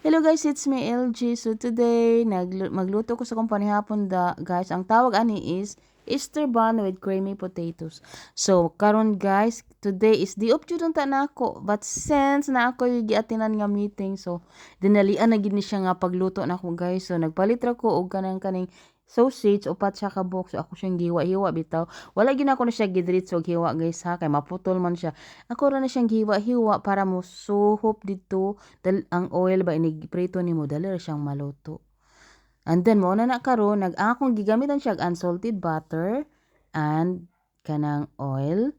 Hello guys, it's me LG. So today, magluto ko sa kong panihapon guys. Ang tawag ani is Easter bun with creamy potatoes. So karon guys, today is the off jud ta na ako. But since na ako yung giatinan nga meeting, so dinalian na gid ni siya nga pagluto na ako guys. So nagpalit ra ko og kanang kaning sausage upat siya ka box. So ako siyang giwa-hiwa bitaw. Wala gid ako na siya gidritso og hiwa guys ha, kay maputol man siya. Ako ra na siyang giwa-hiwa para mo suhop dito ang oil ba inigiprito nimo dali ra siyang maluto. And then mo na karon akong gigamitan siya unsalted butter and kanang oil.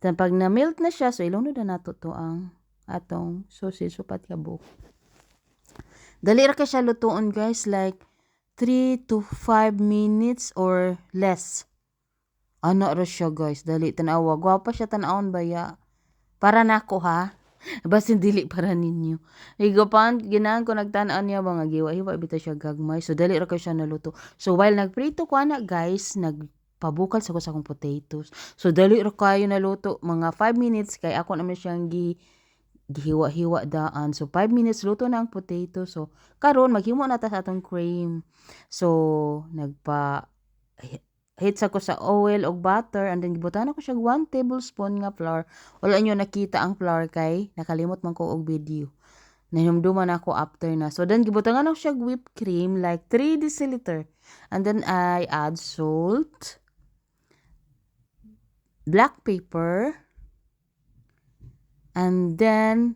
Then pag na-melt na siya, so ilunod na nato to ang atong sausage upat ka buok. Dali ra ka siya lutuon guys, like 3 to 5 minutes or less. Ano ra siya guys, dali tanawa. Gwapa siya tanawon baya. Para nako ha. Basin dili para ninyo. Higapan, ginahan ko nagtanaan niya mga giwa-hiwa bitaw siya gagmay. So dali ra kay siya naluto. So while nagprito ko ana guys, nagpabukal sa ko sa akong potatoes. So dali ra kayo naluto mga 5 minutes kay ako naman siyang gihiwa-hiwa daan. So 5 minutes luto na ang potato. So karon maghimo na ta sa atong cream. So hits ako sa oil o butter and then gibutan ako siya 1 tablespoon nga flour. Wala nyo nakita ang flour kay nakalimot man ko og video. Nahinumduman ako after na. So then gibutangan ako siya whipped cream like 3 deciliter. And then I add salt, black pepper, and then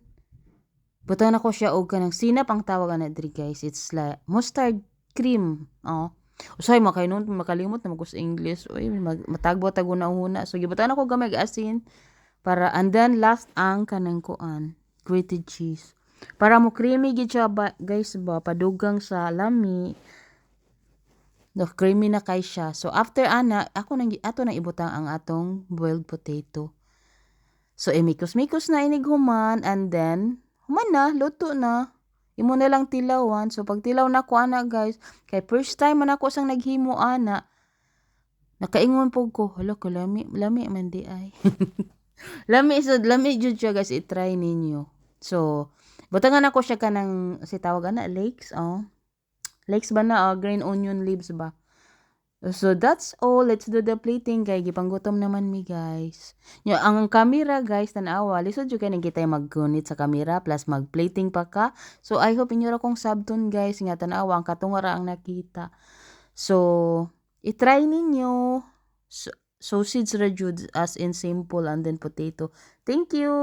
butan ako siya og kanang sinap ang tawag na diri guys. It's like mustard cream. Oh. Usay makainon makalimot na magkus English. Oy matagbo-tagbo na una. So gibutan ako gamay asin para and then last ang kanang kuan, grated cheese. Para mo creamy gid siya guys ba padugang sa lami. No creamy na kay siya. So after ana ako nang ato nang ibutang ang atong boiled potato. So imikos-mikos na inig human and then human na luto na. Imo na lang tilawan. So pag tilaw na ko ana guys, kay first time man ako sang naghimo ana. Nakaingon po ko, hala ko lami man di ay. lami jud siya guys, i-try ninyo. So butangan ako siya kanang si tawag ana leeks, oh. Leeks ba na green onion leaves ba? So that's all. Let's do the plating kay gipanggutom naman mi guys. Ang camera guys tanawa lisod jud kay nagitay maggunit sa camera plus mag-plating pa ka. So I hope inyo ra kong sabton guys nga tanawa ang katungara ang nakita. So i-try ninyo. Sausage ra jud as in simple and then potato. Thank you.